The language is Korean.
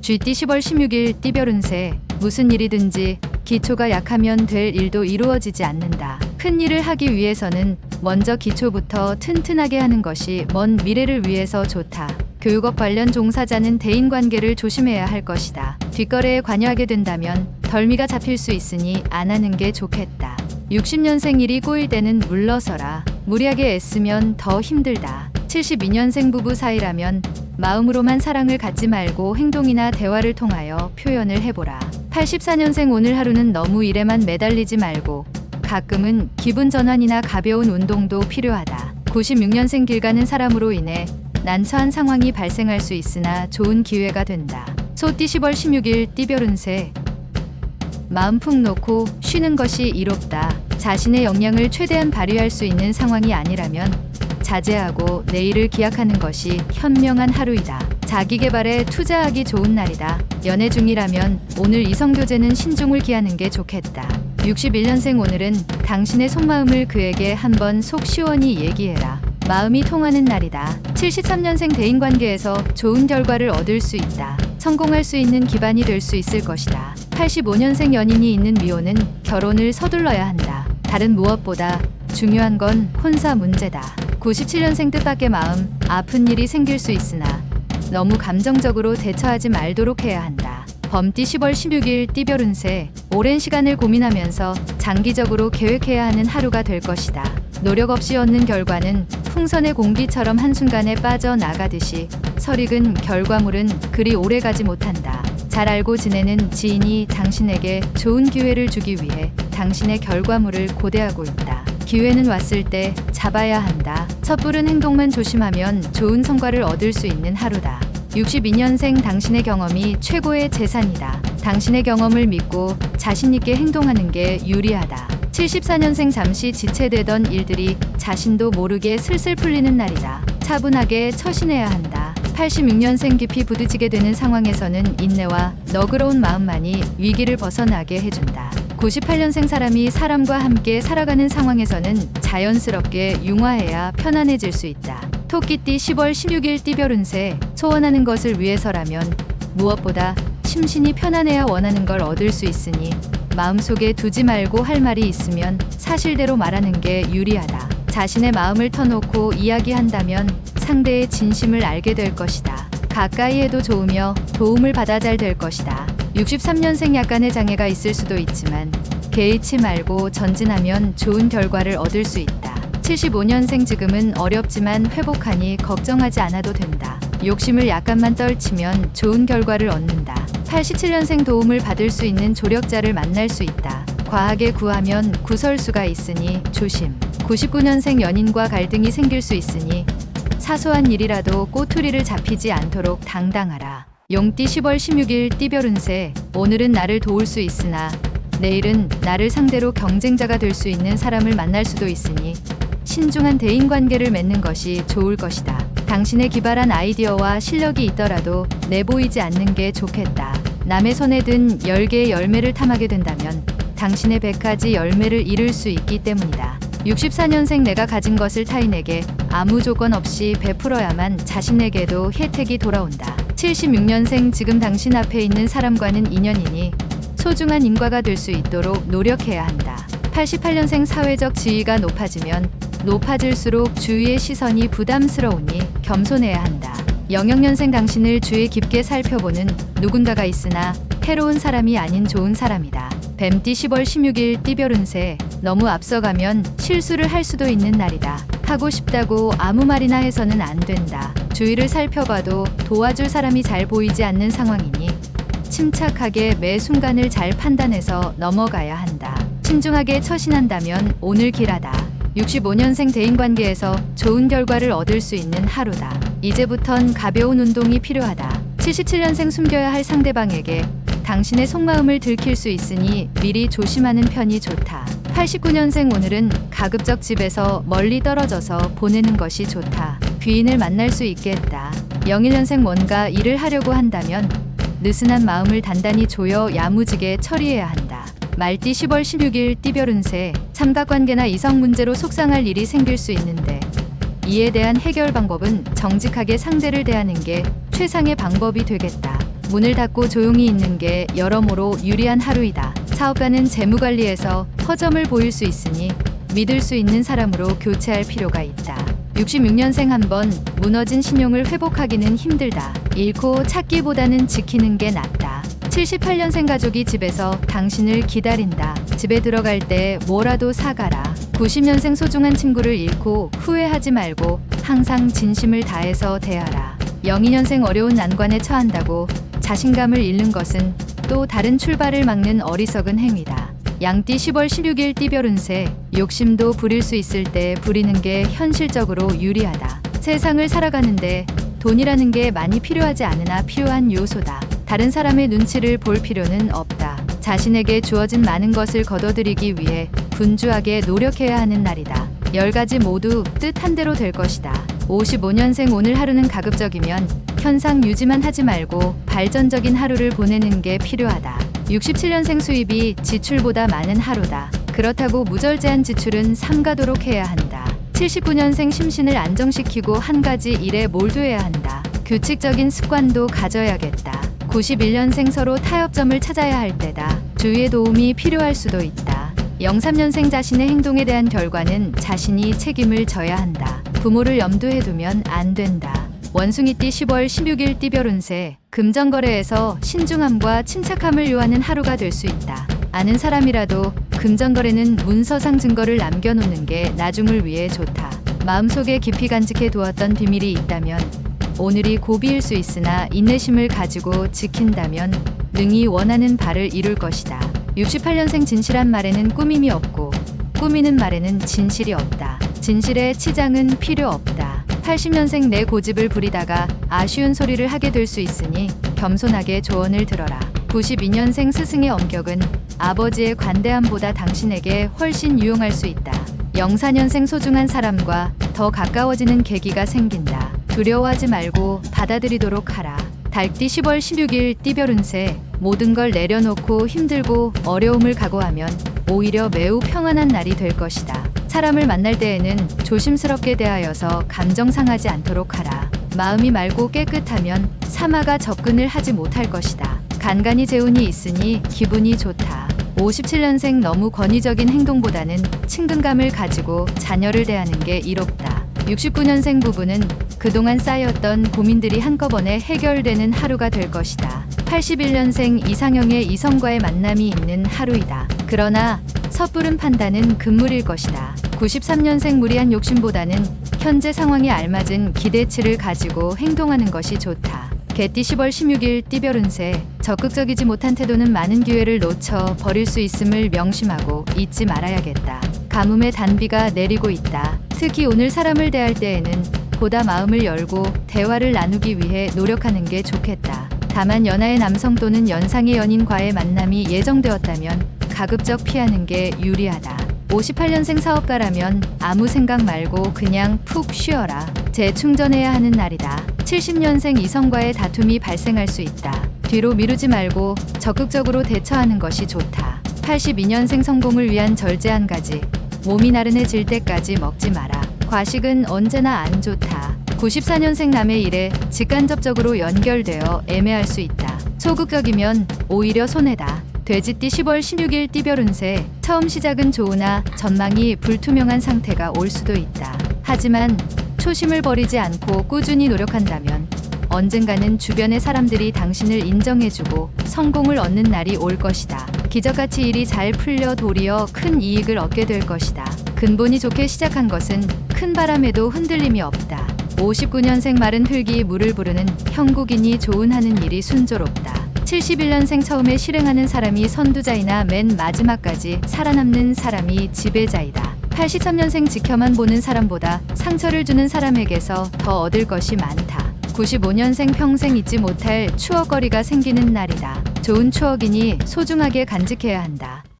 쥐띠 10월 16일 띠별 운세. 무슨 일이든지 기초가 약하면 될 일도 이루어지지 않는다. 큰 일을 하기 위해서는 먼저 기초부터 튼튼하게 하는 것이 먼 미래를 위해서 좋다. 교육업 관련 종사자는 대인관계를 조심해야 할 것이다. 뒷거래에 관여하게 된다면 덜미가 잡힐 수 있으니 안 하는 게 좋겠다. 60년생 일이 꼬일 때는 물러서라. 무리하게 애쓰면 더 힘들다. 72년생 부부 사이라면 마음으로만 사랑을 갖지 말고 행동이나 대화를 통하여 표현을 해보라. 84년생 오늘 하루는 너무 일에만 매달리지 말고 가끔은 기분 전환이나 가벼운 운동도 필요하다. 96년생 길 가는 사람으로 인해 난처한 상황이 발생할 수 있으나 좋은 기회가 된다. 소띠 10월 16일 띠별 운세. 마음 푹 놓고 쉬는 것이 이롭다. 자신의 역량을 최대한 발휘할 수 있는 상황이 아니라면 자제하고 내일을 기약하는 것이 현명한 하루이다. 자기 개발에 투자하기 좋은 날이다. 연애 중이라면 오늘 이성교제는 신중을 기하는 게 좋겠다. 61년생 오늘은 당신의 속마음을 그에게 한번 속 시원히 얘기해라. 마음이 통하는 날이다. 73년생 대인관계에서 좋은 결과를 얻을 수 있다. 성공할 수 있는 기반이 될 수 있을 것이다. 85년생 연인이 있는 미혼은 결혼을 서둘러야 한다. 다른 무엇보다 중요한 건 혼사 문제다. 97년생 뜻밖의 마음 아픈 일이 생길 수 있으나 너무 감정적으로 대처하지 말도록 해야 한다. 범띠 10월 16일 띠별 운세. 오랜 시간을 고민하면서 장기적으로 계획해야 하는 하루가 될 것이다. 노력 없이 얻는 결과는 풍선의 공기처럼 한순간에 빠져나가듯이 설익은 결과물은 그리 오래가지 못한다. 잘 알고 지내는 지인이 당신에게 좋은 기회를 주기 위해 당신의 결과물을 고대하고 있다. 기회는 왔을 때 잡아야 한다. 섣부른 행동만 조심하면 좋은 성과를 얻을 수 있는 하루다. 62년생 당신의 경험이 최고의 재산이다. 당신의 경험을 믿고 자신 있게 행동하는 게 유리하다. 74년생 잠시 지체되던 일들이 자신도 모르게 슬슬 풀리는 날이다. 차분하게 처신해야 한다. 86년생 깊이 부딪히게 되는 상황에서는 인내와 너그러운 마음만이 위기를 벗어나게 해준다. 98년생 사람이 사람과 함께 살아가는 상황에서는 자연스럽게 융화해야 편안해질 수 있다. 토끼띠 10월 16일 띠별 운세. 소원하는 것을 위해서라면 무엇보다 심신이 편안해야 원하는 걸 얻을 수 있으니 마음속에 두지 말고 할 말이 있으면 사실대로 말하는 게 유리하다. 자신의 마음을 터놓고 이야기한다면 상대의 진심을 알게 될 것이다. 가까이 해도 좋으며 도움을 받아 잘 될 것이다. 63년생 약간의 장애가 있을 수도 있지만 개의치 말고 전진하면 좋은 결과를 얻을 수 있다. 75년생 지금은 어렵지만 회복하니 걱정하지 않아도 된다. 욕심을 약간만 떨치면 좋은 결과를 얻는다. 87년생 도움을 받을 수 있는 조력자를 만날 수 있다. 과하게 구하면 구설수가 있으니 조심. 99년생 연인과 갈등이 생길 수 있으니 사소한 일이라도 꼬투리를 잡히지 않도록 당당하라. 용띠 10월 16일 띠별 운세. 오늘은 나를 도울 수 있으나 내일은 나를 상대로 경쟁자가 될 수 있는 사람을 만날 수도 있으니 신중한 대인관계를 맺는 것이 좋을 것이다. 당신의 기발한 아이디어와 실력이 있더라도 내보이지 않는 게 좋겠다. 남의 손에 든 10개의 열매를 탐하게 된다면 당신의 100가지 열매를 잃을 수 있기 때문이다. 64년생 내가 가진 것을 타인에게 아무 조건 없이 베풀어야만 자신에게도 혜택이 돌아온다. 76년생 지금 당신 앞에 있는 사람과는 인연이니 소중한 인과가 될 수 있도록 노력해야 한다. 88년생 사회적 지위가 높아지면 높아질수록 주위의 시선이 부담스러우니 겸손해야 한다. 00년생 당신을 주의 깊게 살펴보는 누군가가 있으나 해로운 사람이 아닌 좋은 사람이다. 뱀띠 10월 16일 띠별 운세. 너무 앞서가면 실수를 할 수도 있는 날이다. 하고 싶다고 아무 말이나 해서는 안 된다. 주위를 살펴봐도 도와줄 사람이 잘 보이지 않는 상황이니 침착하게 매 순간을 잘 판단해서 넘어가야 한다. 신중하게 처신한다면 오늘 길하다. 65년생 대인관계에서 좋은 결과를 얻을 수 있는 하루다. 이제부턴 가벼운 운동이 필요하다. 77년생 숨겨야 할 상대방에게 당신의 속마음을 들킬 수 있으니 미리 조심하는 편이 좋다. 89년생 오늘은 가급적 집에서 멀리 떨어져서 보내는 것이 좋다. 귀인을 만날 수 있겠다. 01년생 뭔가 일을 하려고 한다면 느슨한 마음을 단단히 조여 야무지게 처리해야 한다. 말띠 10월 16일 띠별 운세. 삼각관계나 이성 문제로 속상할 일이 생길 수 있는데 이에 대한 해결 방법은 정직하게 상대를 대하는 게 최상의 방법이 되겠다. 문을 닫고 조용히 있는 게 여러모로 유리한 하루이다. 사업가는 재무관리에서 허점을 보일 수 있으니 믿을 수 있는 사람으로 교체할 필요가 있다. 66년생 한 번 무너진 신용을 회복하기는 힘들다. 잃고 찾기보다는 지키는 게 낫다. 78년생 가족이 집에서 당신을 기다린다. 집에 들어갈 때 뭐라도 사가라. 90년생 소중한 친구를 잃고 후회하지 말고 항상 진심을 다해서 대하라. 02년생 어려운 난관에 처한다고 자신감을 잃는 것은 또 다른 출발을 막는 어리석은 행위다. 양띠 10월 16일 띠별 운세. 욕심도 부릴 수 있을 때 부리는 게 현실적으로 유리하다. 세상을 살아가는데 돈이라는 게 많이 필요하지 않으나 필요한 요소다. 다른 사람의 눈치를 볼 필요는 없다. 자신에게 주어진 많은 것을 거둬들이기 위해 분주하게 노력해야 하는 날이다. 10가지 모두 뜻한 대로 될 것이다. 55년생 오늘 하루는 가급적이면 현상 유지만 하지 말고 발전적인 하루를 보내는 게 필요하다. 67년생 수입이 지출보다 많은 하루다. 그렇다고 무절제한 지출은 삼가도록 해야 한다. 79년생 심신을 안정시키고 한 가지 일에 몰두해야 한다. 규칙적인 습관도 가져야겠다. 91년생 서로 타협점을 찾아야 할 때다. 주위의 도움이 필요할 수도 있다. 03년생 자신의 행동에 대한 결과는 자신이 책임을 져야 한다. 부모를 염두에 두면 안 된다. 원숭이띠 10월 16일 띠별 운세. 금전거래에서 신중함과 침착함을 요하는 하루가 될 수 있다. 아는 사람이라도 금전거래는 문서상 증거를 남겨놓는 게 나중을 위해 좋다. 마음속에 깊이 간직해 두었던 비밀이 있다면 오늘이 고비일 수 있으나 인내심을 가지고 지킨다면 능히 원하는 바를 이룰 것이다. 68년생 진실한 말에는 꾸밈이 없고 꾸미는 말에는 진실이 없다. 진실에 치장은 필요 없다. 80년생 내 고집을 부리다가 아쉬운 소리를 하게 될 수 있으니 겸손하게 조언을 들어라. 92년생 스승의 엄격은 아버지의 관대함보다 당신에게 훨씬 유용할 수 있다. 04년생 소중한 사람과 더 가까워지는 계기가 생긴다. 두려워하지 말고 받아들이도록 하라. 달띠 10월 16일 띠별 운세. 모든 걸 내려놓고 힘들고 어려움을 각오하면 오히려 매우 평안한 날이 될 것이다. 사람을 만날 때에는 조심스럽게 대하여서 감정 상하지 않도록 하라. 마음이 맑고 깨끗하면 사마가 접근을 하지 못할 것이다. 간간히 재운이 있으니 기분이 좋다. 57년생 너무 권위적인 행동보다는 친근감을 가지고 자녀를 대하는 게 이롭다. 69년생 부부는 그동안 쌓였던 고민들이 한꺼번에 해결되는 하루가 될 것이다. 81년생 이상형의 이성과의 만남이 있는 하루이다. 그러나 섣부른 판단은 금물일 것이다. 93년생 무리한 욕심보다는 현재 상황에 알맞은 기대치를 가지고 행동하는 것이 좋다. 개띠 10월 16일 띠별 운세. 적극적이지 못한 태도는 많은 기회를 놓쳐 버릴 수 있음을 명심하고 잊지 말아야겠다. 가뭄의 단비가 내리고 있다. 특히 오늘 사람을 대할 때에는 보다 마음을 열고 대화를 나누기 위해 노력하는 게 좋겠다. 다만 연하의 남성 또는 연상의 연인과의 만남이 예정되었다면 가급적 피하는 게 유리하다. 58년생 사업가라면 아무 생각 말고 그냥 푹 쉬어라. 재충전해야 하는 날이다. 70년생 이성과의 다툼이 발생할 수 있다. 뒤로 미루지 말고 적극적으로 대처하는 것이 좋다. 82년생 성공을 위한 절제 한 가지. 몸이 나른해질 때까지 먹지 마라. 과식은 언제나 안 좋다. 94년생 남의 일에 직간접적으로 연결되어 애매할 수 있다. 소극적이면 오히려 손해다. 돼지띠 10월 16일 띠별 운세. 처음 시작은 좋으나 전망이 불투명한 상태가 올 수도 있다. 하지만 초심을 버리지 않고 꾸준히 노력한다면 언젠가는 주변의 사람들이 당신을 인정해주고 성공을 얻는 날이 올 것이다. 기적같이 일이 잘 풀려 도리어 큰 이익을 얻게 될 것이다. 근본이 좋게 시작한 것은 큰 바람에도 흔들림이 없다. 59년생 마른 흙이 물을 부르는 형국이니 좋은 하는 일이 순조롭다. 71년생 처음에 실행하는 사람이 선두자이나 맨 마지막까지 살아남는 사람이 지배자이다. 83년생 지켜만 보는 사람보다 상처를 주는 사람에게서 더 얻을 것이 많다. 95년생 평생 잊지 못할 추억거리가 생기는 날이다. 좋은 추억이니 소중하게 간직해야 한다.